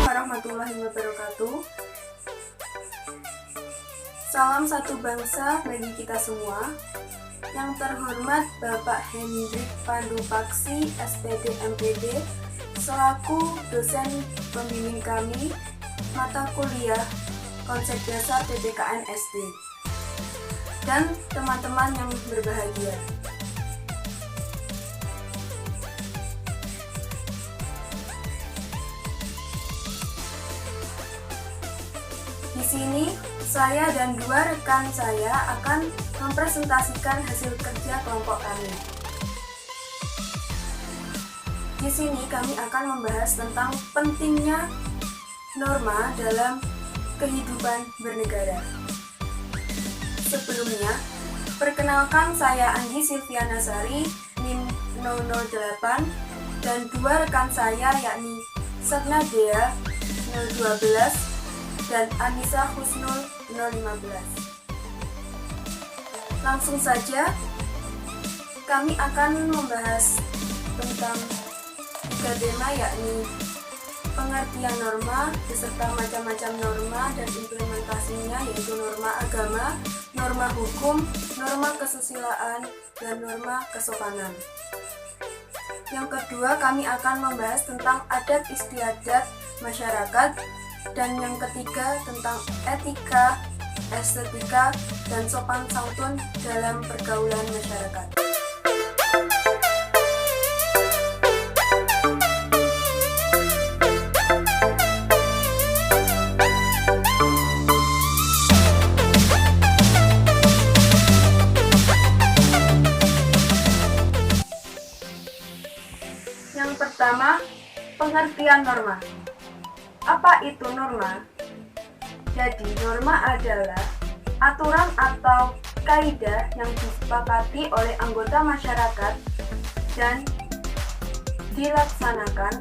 Warahmatullahi wabarakatuh. Salam satu bangsa bagi kita semua. Yang terhormat Bapak Hendrik Pandu Paksi, SPD MPD, selaku dosen pembimbing kami mata kuliah konsep dasar PPKN SD, dan teman-teman yang berbahagia. Di sini, saya dan dua rekan saya akan mempresentasikan hasil kerja kelompok kami. Di sini kami akan membahas tentang pentingnya norma dalam kehidupan bernegara. Sebelumnya, perkenalkan saya Anggi Silviana Sari, NIM 008, dan dua rekan saya yakni Setna Dea 012 dan Anissa Husnul 015. Langsung saja, kami akan membahas tentang tiga tema, yakni pengertian norma beserta macam-macam norma dan implementasinya, yaitu norma agama, norma hukum, norma kesusilaan, dan norma kesopanan. Yang kedua, kami akan membahas tentang adat istiadat masyarakat, dan yang ketiga tentang etika, estetika, dan sopan santun dalam pergaulan masyarakat. Yang pertama, pengertian norma. Apa itu norma? Jadi, norma adalah aturan atau kaidah yang disepakati oleh anggota masyarakat dan dilaksanakan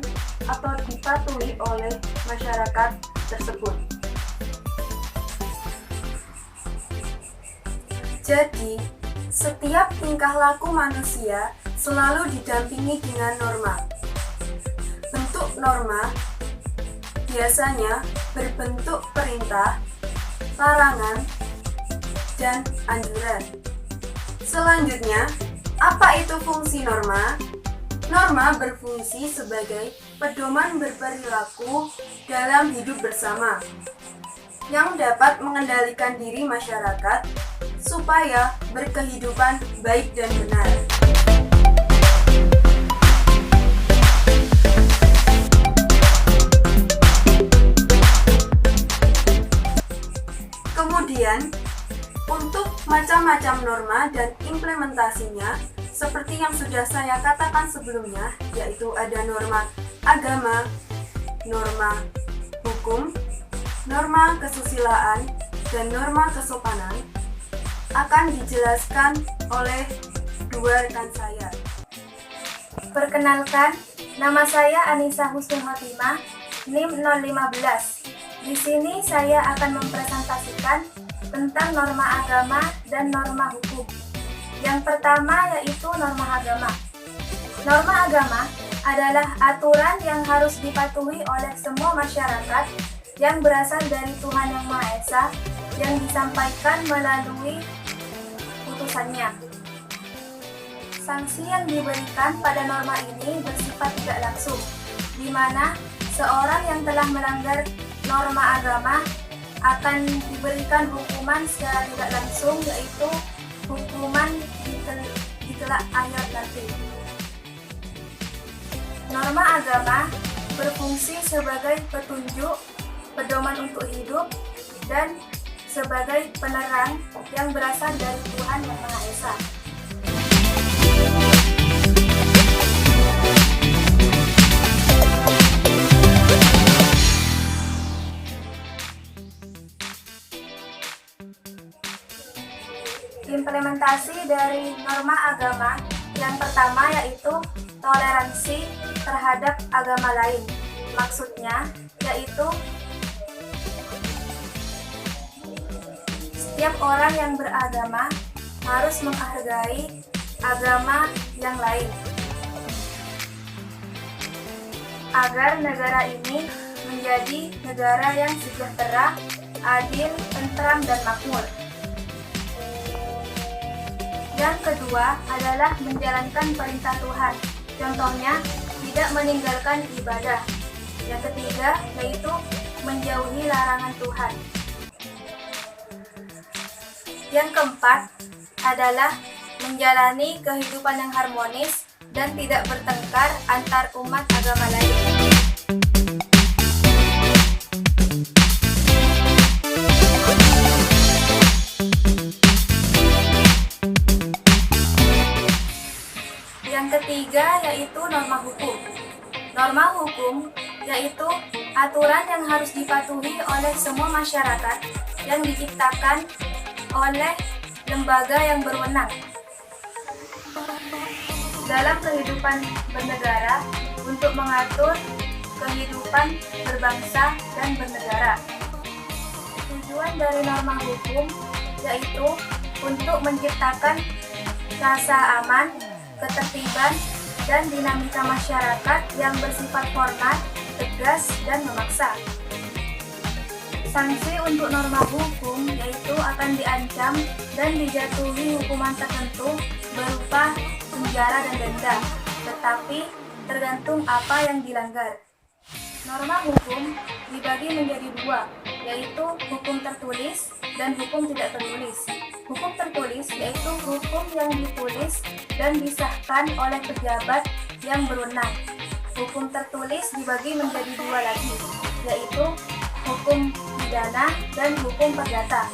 atau dipatuhi oleh masyarakat tersebut. Jadi, setiap tingkah laku manusia selalu didampingi dengan norma. Bentuk norma biasanya berbentuk perintah, larangan, dan anjuran. Selanjutnya, apa itu fungsi norma? Norma berfungsi sebagai pedoman berperilaku dalam hidup bersama yang dapat mengendalikan diri masyarakat supaya berkehidupan baik dan benar. Kemudian, untuk macam-macam norma dan implementasinya, seperti yang sudah saya katakan sebelumnya, yaitu ada norma agama, norma hukum, norma kesusilaan, dan norma kesopanan, akan dijelaskan oleh dua rekan saya. Perkenalkan, nama saya Anissa Husnul Khotimah, NIM 015. Di sini saya akan mempresentasikan tentang norma agama dan norma hukum. Yang pertama yaitu norma agama. Norma agama adalah aturan yang harus dipatuhi oleh semua masyarakat yang berasal dari Tuhan Yang Maha Esa yang disampaikan melalui putusannya. Sanksi yang diberikan pada norma ini bersifat tidak langsung, di mana seorang yang telah melanggar norma agama akan diberikan hukuman secara tidak langsung, yaitu hukuman di kelak akhirat nanti. Norma agama berfungsi sebagai petunjuk, pedoman untuk hidup, dan sebagai penerang yang berasal dari Tuhan Yang Maha Esa. Implementasi dari norma agama yang pertama yaitu toleransi terhadap agama lain. Maksudnya yaitu setiap orang yang beragama harus menghargai agama yang lain agar negara ini menjadi negara yang sejahtera, adil, tentram, dan makmur. Yang kedua adalah menjalankan perintah Tuhan, contohnya tidak meninggalkan ibadah. Yang ketiga yaitu menjauhi larangan Tuhan. Yang keempat adalah menjalani kehidupan yang harmonis dan tidak bertengkar antar umat agama lain. Yang ketiga yaitu norma hukum. Norma hukum yaitu aturan yang harus dipatuhi oleh semua masyarakat yang diciptakan oleh lembaga yang berwenang dalam kehidupan bernegara untuk mengatur kehidupan berbangsa dan bernegara. Tujuan dari norma hukum yaitu untuk menciptakan rasa aman, ketertiban, dan dinamika masyarakat yang bersifat formal, tegas, dan memaksa. Sanksi untuk norma hukum yaitu akan diancam dan dijatuhi hukuman tertentu berupa penjara dan denda, tetapi tergantung apa yang dilanggar. Norma hukum dibagi menjadi dua, yaitu hukum tertulis dan hukum tidak tertulis. Hukum tertulis yaitu hukum yang ditulis dan disahkan oleh pejabat yang berwenang. Hukum tertulis dibagi menjadi dua lagi, yaitu hukum pidana dan hukum perdata.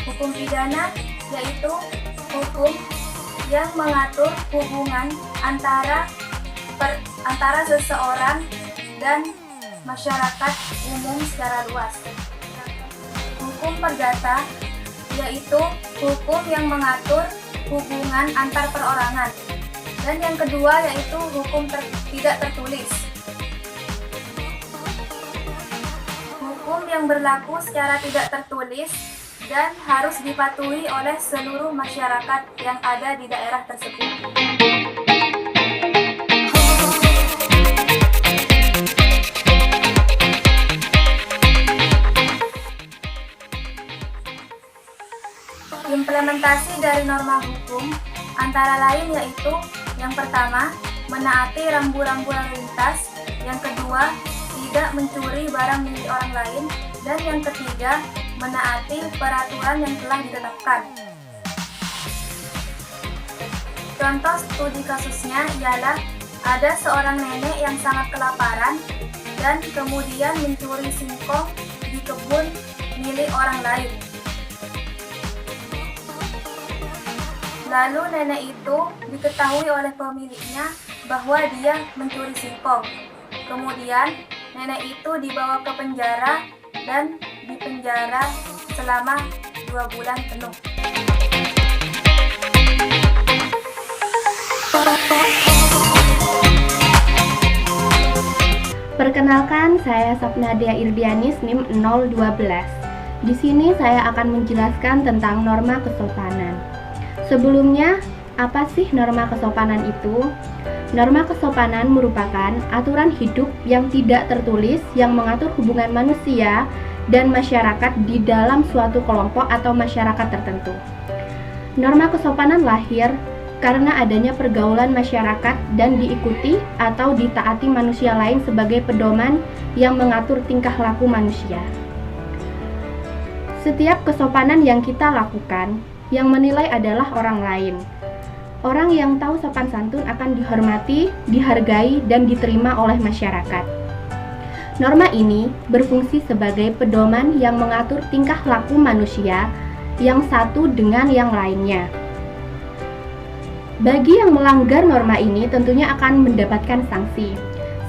Hukum pidana yaitu hukum yang mengatur hubungan antara seseorang dan masyarakat umum secara luas. Hukum perdata yaitu hukum yang mengatur hubungan antar perorangan. Dan yang kedua yaitu hukum tidak tertulis. Hukum yang berlaku secara tidak tertulis dan harus dipatuhi oleh seluruh masyarakat yang ada di daerah tersebut. Implementasi dari norma hukum antara lain yaitu yang pertama, menaati rambu-rambu lalu lintas, yang kedua, tidak mencuri barang milik orang lain, dan yang ketiga, menaati peraturan yang telah ditetapkan. Contoh studi kasusnya ialah ada seorang nenek yang sangat kelaparan dan kemudian mencuri singkong di kebun milik orang lain. Lalu nenek itu diketahui oleh pemiliknya bahwa dia mencuri singkong. Kemudian nenek itu dibawa ke penjara dan dipenjara selama 2 bulan penuh. Perkenalkan, saya Sapnadia Irdianis NIM 012. Di sini saya akan menjelaskan tentang norma kesopanan. Sebelumnya, apa sih norma kesopanan itu? Norma kesopanan merupakan aturan hidup yang tidak tertulis yang mengatur hubungan manusia dan masyarakat di dalam suatu kelompok atau masyarakat tertentu. Norma kesopanan lahir karena adanya pergaulan masyarakat dan diikuti atau ditaati manusia lain sebagai pedoman yang mengatur tingkah laku manusia. Setiap kesopanan yang kita lakukan, yang menilai adalah orang lain. Orang yang tahu sopan santun akan dihormati, dihargai, dan diterima oleh masyarakat. Norma ini berfungsi sebagai pedoman yang mengatur tingkah laku manusia yang satu dengan yang lainnya. Bagi yang melanggar norma ini tentunya akan mendapatkan sanksi.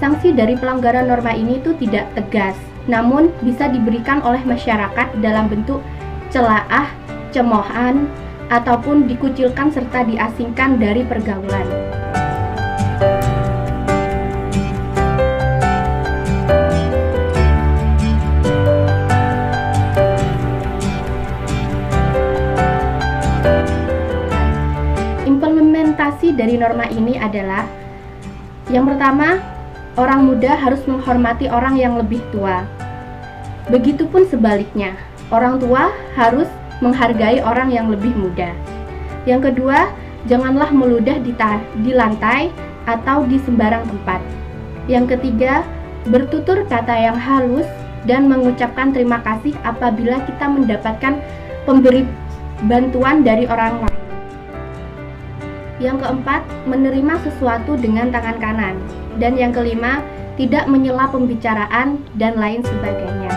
Sanksi dari pelanggaran norma ini itu tidak tegas, namun bisa diberikan oleh masyarakat dalam bentuk celaah, cemoohan, ataupun dikucilkan serta diasingkan dari pergaulan. Implementasi dari norma ini adalah yang pertama, orang muda harus menghormati orang yang lebih tua. Begitupun sebaliknya, orang tua harus menghargai orang yang lebih muda. Yang kedua, janganlah meludah di lantai atau di sembarang tempat. Yang ketiga, bertutur kata yang halus dan mengucapkan terima kasih apabila kita mendapatkan pemberi bantuan dari orang lain. Yang keempat, menerima sesuatu dengan tangan kanan. Dan yang kelima, tidak menyela pembicaraan dan lain sebagainya.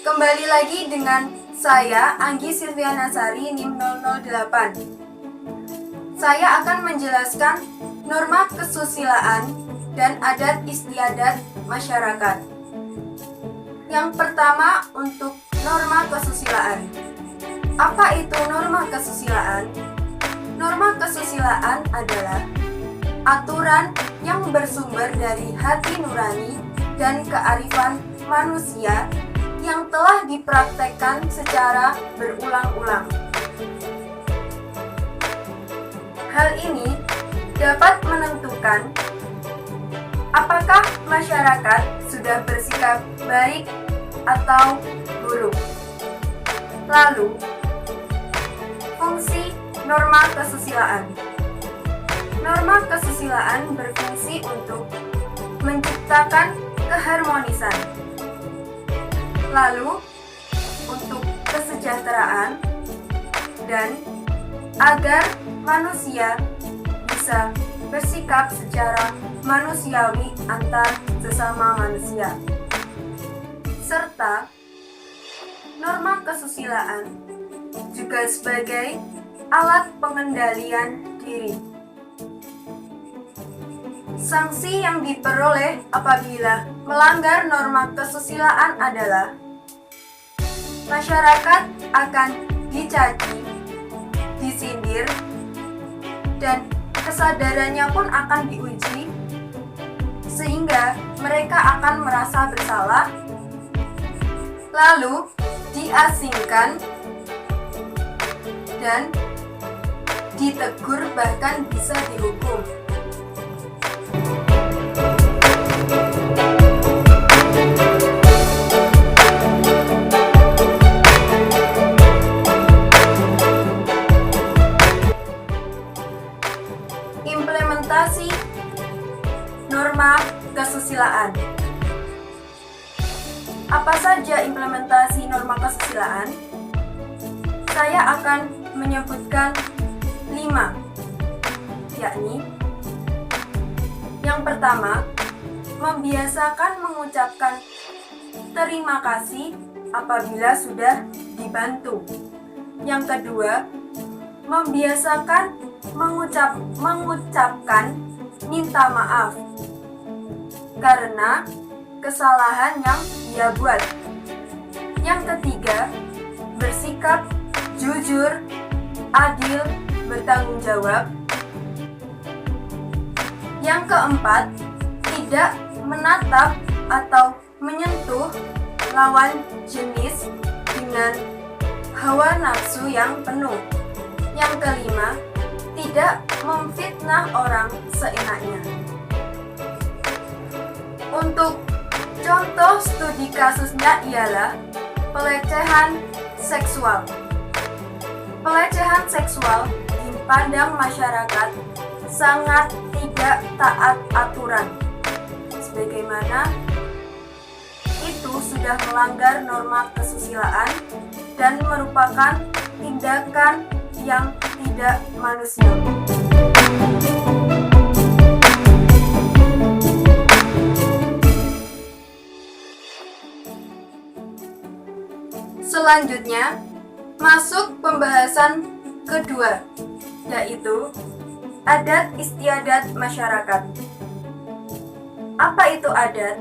Kembali lagi dengan saya, Anggi Silvianasari, NIM 008. Saya akan menjelaskan norma kesusilaan dan adat istiadat masyarakat. Yang pertama, untuk norma kesusilaan. Apa itu norma kesusilaan? Norma kesusilaan adalah aturan yang bersumber dari hati nurani dan kearifan manusia yang telah dipraktekkan secara berulang-ulang. Hal ini dapat menentukan apakah masyarakat sudah bersikap baik atau buruk. Lalu, fungsi norma kesusilaan. Norma kesusilaan berfungsi untuk menciptakan keharmonisan. Lalu, untuk kesejahteraan dan agar manusia bisa bersikap secara manusiawi antar sesama manusia. Serta norma kesusilaan juga sebagai alat pengendalian diri. Sanksi yang diperoleh apabila melanggar norma kesusilaan adalah masyarakat akan dicaci, disindir, dan kesadarannya pun akan diuji, sehingga mereka akan merasa bersalah, lalu diasingkan dan ditegur, bahkan bisa dihukum. Implementasi norma kesusilaan. Apa saja implementasi norma kesusilaan? Saya akan menyebutkan 5, yakni yang pertama, membiasakan mengucapkan terima kasih apabila sudah dibantu. Yang kedua, membiasakan mengucapkan minta maaf karena kesalahan yang dia buat. Yang ketiga, bersikap jujur, adil, bertanggung jawab. Yang keempat, tidak menatap atau menyentuh lawan jenis dengan hawa nafsu yang penuh. Yang kelima, tidak memfitnah orang seenaknya. Untuk contoh studi kasusnya ialah pelecehan seksual. Pelecehan seksual dipandang masyarakat sangat tidak taat aturan, sebagaimana itu sudah melanggar norma kesusilaan dan merupakan tindakan yang tidak manusiawi. Selanjutnya, masuk pembahasan kedua, yaitu adat istiadat masyarakat. Apa itu adat?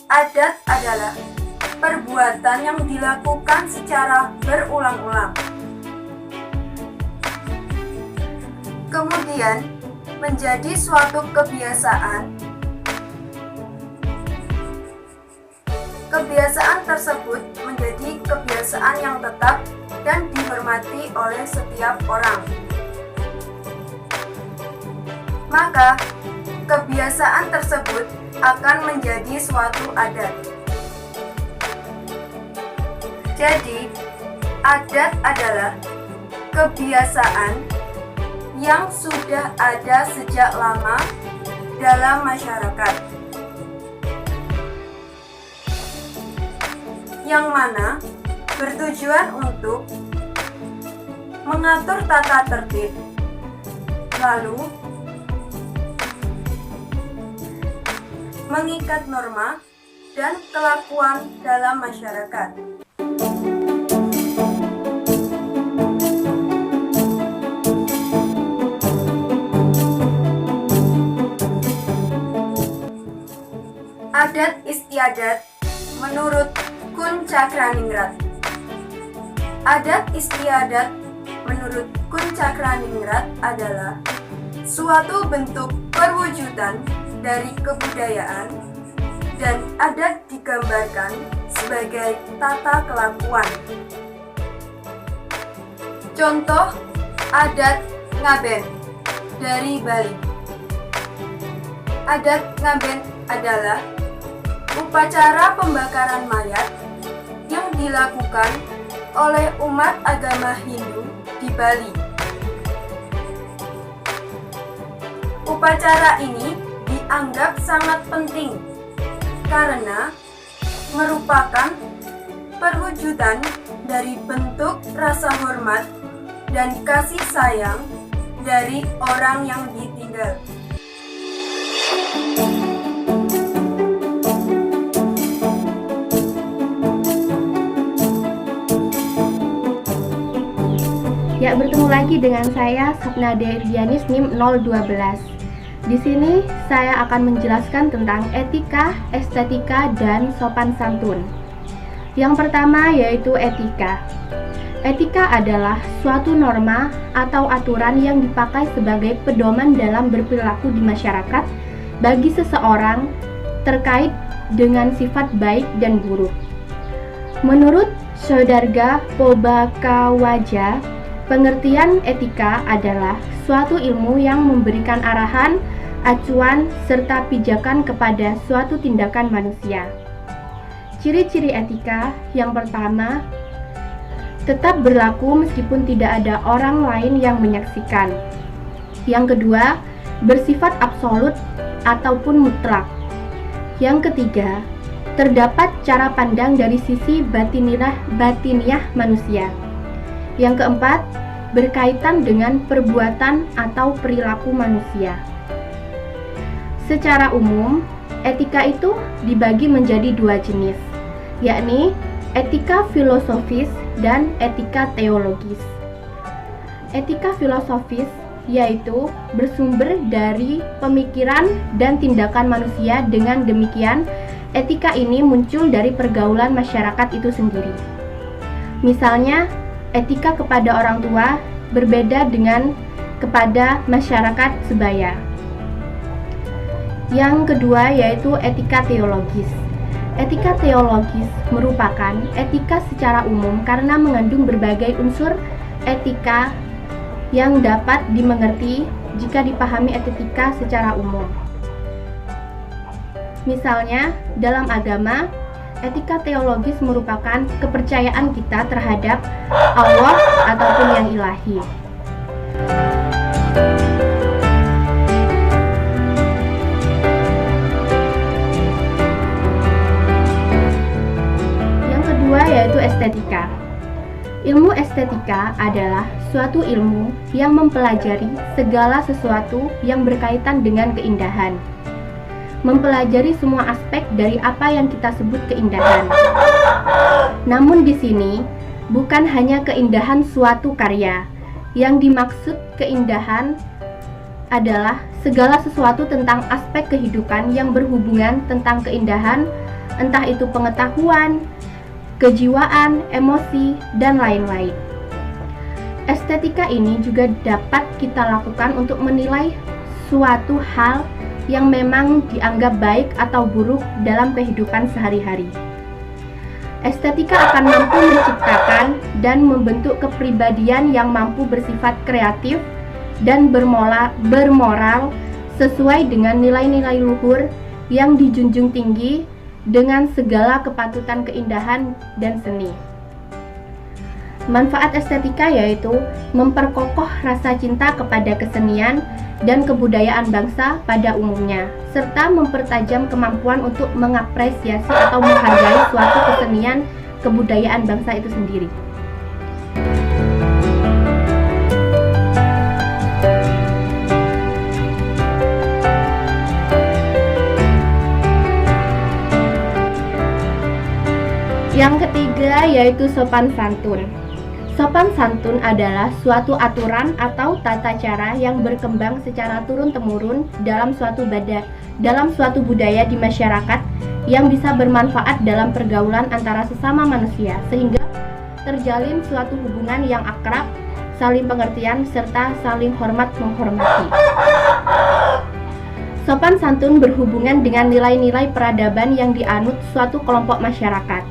Adat adalah perbuatan yang dilakukan secara berulang-ulang. Kemudian menjadi suatu kebiasaan. Kebiasaan tersebut menjadi kebiasaan yang tetap dan dihormati oleh setiap orang. Maka, kebiasaan tersebut akan menjadi suatu adat. Jadi, adat adalah kebiasaan yang sudah ada sejak lama dalam masyarakat, yang mana bertujuan untuk mengatur tata tertib, lalu mengikat norma dan kelakuan dalam masyarakat. Adat istiadat menurut Kun Cakraningrat. Adat istiadat menurut Kun Cakraningrat adalah suatu bentuk perwujudan dari kebudayaan, dan adat digambarkan sebagai tata kelakuan. Contoh adat ngaben dari Bali. Adat ngaben adalah upacara pembakaran mayat yang dilakukan oleh umat agama Hindu di Bali. Upacara ini dianggap sangat penting karena merupakan perwujudan dari bentuk rasa hormat dan kasih sayang dari orang yang ditinggal. Ya, bertemu lagi dengan saya Sapnadia Irdianis NIM 012. Di sini saya akan menjelaskan tentang etika, estetika, dan sopan santun. Yang pertama yaitu etika. Etika adalah suatu norma atau aturan yang dipakai sebagai pedoman dalam berperilaku di masyarakat bagi seseorang terkait dengan sifat baik dan buruk. Menurut Saudarga Pobakawaja, pengertian etika adalah suatu ilmu yang memberikan arahan, acuan, serta pijakan kepada suatu tindakan manusia. Ciri-ciri etika yang pertama, tetap berlaku meskipun tidak ada orang lain yang menyaksikan. Yang kedua, bersifat absolut ataupun mutlak. Yang ketiga, terdapat cara pandang dari sisi batiniah manusia. Yang keempat, berkaitan dengan perbuatan atau perilaku manusia. Secara umum, etika itu dibagi menjadi dua jenis, yakni etika filosofis dan etika teologis. Etika filosofis yaitu bersumber dari pemikiran dan tindakan manusia. Dengan demikian, etika ini muncul dari pergaulan masyarakat itu sendiri. Misalnya, etika kepada orang tua berbeda dengan kepada masyarakat sebaya. Yang kedua yaitu etika teologis. Etika teologis merupakan etika secara umum karena mengandung berbagai unsur etika yang dapat dimengerti jika dipahami etika secara umum. Misalnya, dalam agama, etika teologis merupakan kepercayaan kita terhadap Allah ataupun yang ilahi. Yang kedua yaitu estetika. Ilmu estetika Estetika adalah suatu ilmu yang mempelajari segala sesuatu yang berkaitan dengan keindahan. Mempelajari semua aspek dari apa yang kita sebut keindahan. Namun di sini bukan hanya keindahan suatu karya. Yang dimaksud keindahan adalah segala sesuatu tentang aspek kehidupan yang berhubungan tentang keindahan, entah itu pengetahuan, kejiwaan, emosi, dan lain-lain. Estetika ini juga dapat kita lakukan untuk menilai suatu hal yang memang dianggap baik atau buruk dalam kehidupan sehari-hari. Estetika akan mampu menciptakan dan membentuk kepribadian yang mampu bersifat kreatif dan bermoral sesuai dengan nilai-nilai luhur yang dijunjung tinggi dengan segala kepatutan keindahan dan seni. Manfaat estetika yaitu memperkokoh rasa cinta kepada kesenian dan kebudayaan bangsa pada umumnya, serta mempertajam kemampuan untuk mengapresiasi atau menghargai suatu kesenian kebudayaan bangsa itu sendiri. Yang ketiga yaitu sopan santun. Sopan santun adalah suatu aturan atau tata cara yang berkembang secara turun-temurun dalam suatu budaya di masyarakat yang bisa bermanfaat dalam pergaulan antara sesama manusia sehingga terjalin suatu hubungan yang akrab, saling pengertian, serta saling hormat menghormati. Sopan santun berhubungan dengan nilai-nilai peradaban yang dianut suatu kelompok masyarakat.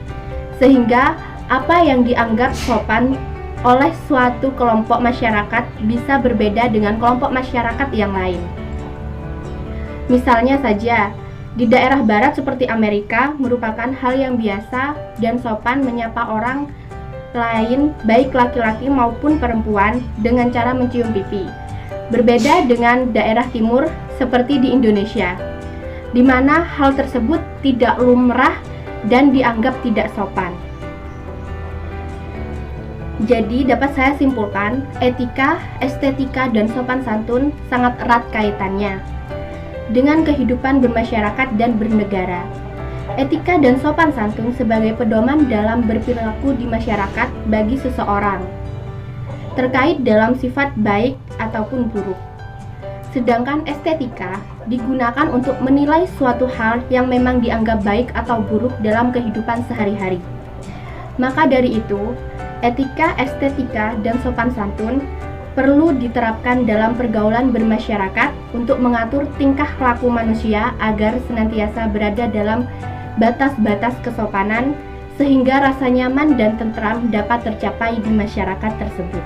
Sehingga apa yang dianggap sopan oleh suatu kelompok masyarakat bisa berbeda dengan kelompok masyarakat yang lain. Misalnya saja, di daerah barat seperti Amerika merupakan hal yang biasa dan sopan menyapa orang lain baik laki-laki maupun perempuan dengan cara mencium pipi. Berbeda dengan daerah timur seperti di Indonesia, di mana hal tersebut tidak lumrah dan dianggap tidak sopan. Jadi dapat saya simpulkan, etika, estetika, dan sopan santun sangat erat kaitannya dengan kehidupan bermasyarakat dan bernegara. Etika dan sopan santun sebagai pedoman dalam berperilaku di masyarakat bagi seseorang, terkait dalam sifat baik ataupun buruk. Sedangkan estetika digunakan untuk menilai suatu hal yang memang dianggap baik atau buruk dalam kehidupan sehari-hari. Maka dari itu, etika, estetika, dan sopan santun perlu diterapkan dalam pergaulan bermasyarakat untuk mengatur tingkah laku manusia agar senantiasa berada dalam batas-batas kesopanan sehingga rasa nyaman dan tentram dapat tercapai di masyarakat tersebut.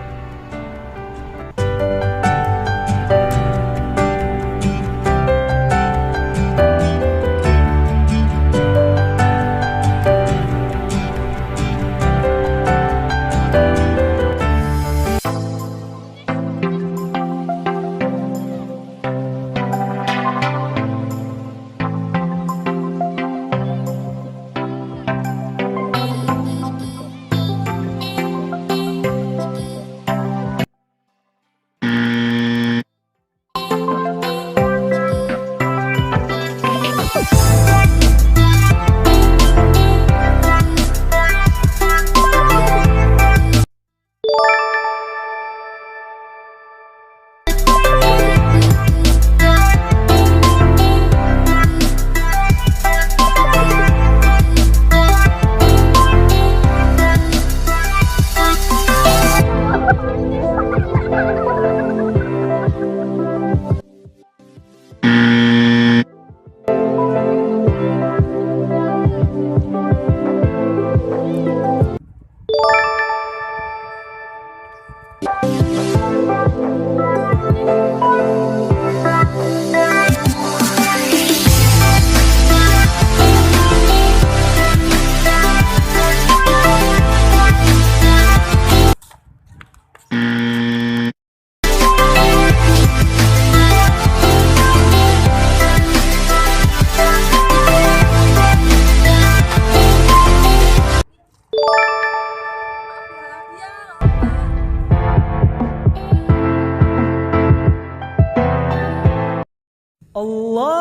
Allah.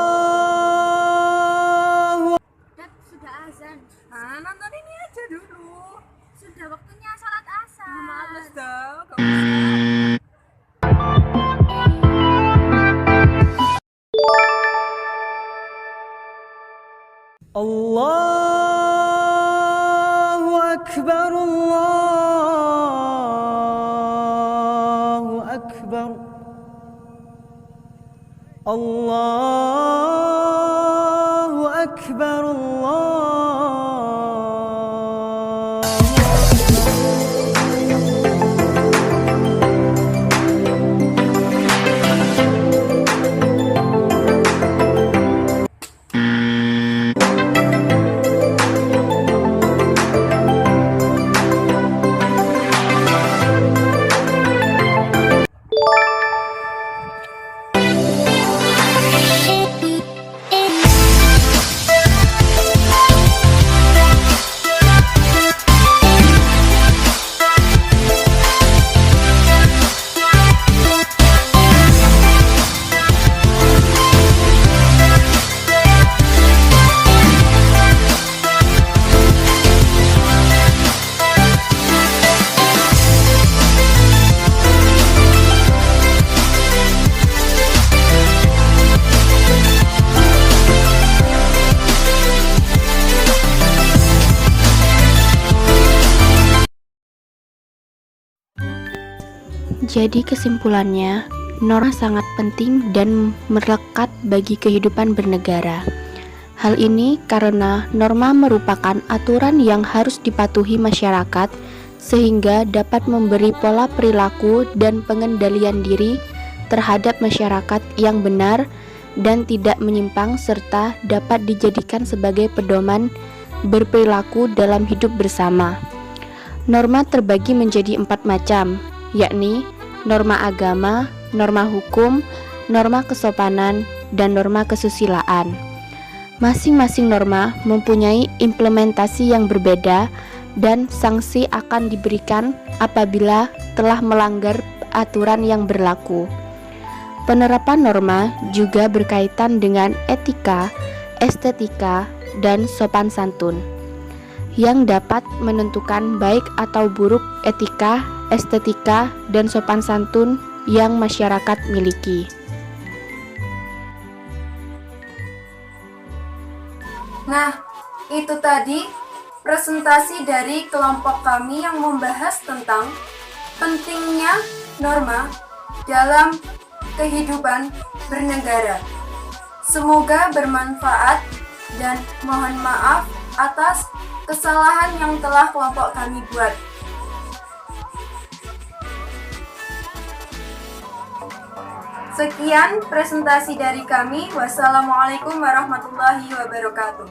Dad, sudah azan. Nonton ini aja dulu. Sudah waktunya sholat asar. Males dah, gak usah. Allahu Akbar, Allahu Akbar, Allahu Akbar, Allah. Jadi kesimpulannya, norma sangat penting dan melekat bagi kehidupan bernegara. Hal ini karena norma merupakan aturan yang harus dipatuhi masyarakat sehingga dapat memberi pola perilaku dan pengendalian diri terhadap masyarakat yang benar dan tidak menyimpang serta dapat dijadikan sebagai pedoman berperilaku dalam hidup bersama. Norma terbagi menjadi 4 macam, yakni norma agama, norma hukum, norma kesopanan, dan norma kesusilaan. Masing-masing norma mempunyai implementasi yang berbeda dan sanksi akan diberikan apabila telah melanggar aturan yang berlaku. Penerapan norma juga berkaitan dengan etika, estetika, dan sopan santun yang dapat menentukan baik atau buruk etika, estetika, dan sopan santun yang masyarakat miliki. Nah, itu tadi presentasi dari kelompok kami yang membahas tentang pentingnya norma dalam kehidupan bernegara. Semoga bermanfaat dan mohon maaf atas kesalahan yang telah kelompok kami buat. Sekian presentasi dari kami. Wassalamualaikum warahmatullahi wabarakatuh.